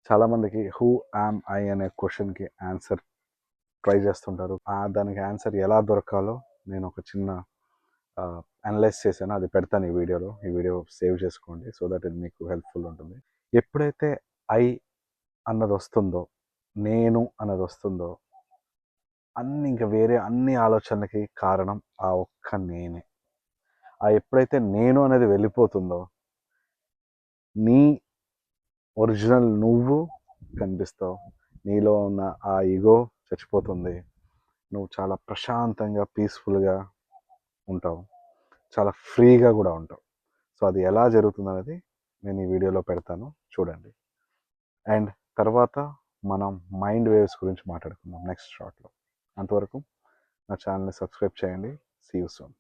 చాలామందికి who am I అనే క్వశ్చన్కి ఆన్సర్ ట్రై చేస్తుంటారు. దానికి ఆన్సర్ ఎలా దొరకాలో నేను ఒక చిన్న అనలైజ్ చేశాను. అది పెడతాను ఈ వీడియోలో. ఈ వీడియో సేవ్ చేసుకోండి సో దట్ ఇది మీకు హెల్ప్ఫుల్ ఉంటుంది. ఎప్పుడైతే ఐ అన్నది వస్తుందో, నేను అన్నది వస్తుందో, ఇంకా వేరే అన్ని ఆలోచనలకి కారణం ఆ ఒక్క నేనే. ఎప్పుడైతే నేను అనేది వెళ్ళిపోతుందో, నీ ఒరిజినల్ నువ్వు కనిపిస్తావు. నీలో ఉన్న ఆ ఈగో చచ్చిపోతుంది. నువ్వు చాలా ప్రశాంతంగా పీస్ఫుల్గా ఉంటావు. చాలా ఫ్రీగా కూడా ఉంటావు. సో అది ఎలా జరుగుతుంది అనేది నేను ఈ వీడియోలో పెడతాను, చూడండి. అండ్ తర్వాత మనం మైండ్ వేవ్స్ గురించి మాట్లాడుకుందాం నెక్స్ట్ షార్ట్లో. అంతవరకు నా ఛానల్ని సబ్స్క్రైబ్ చేయండి. See you soon.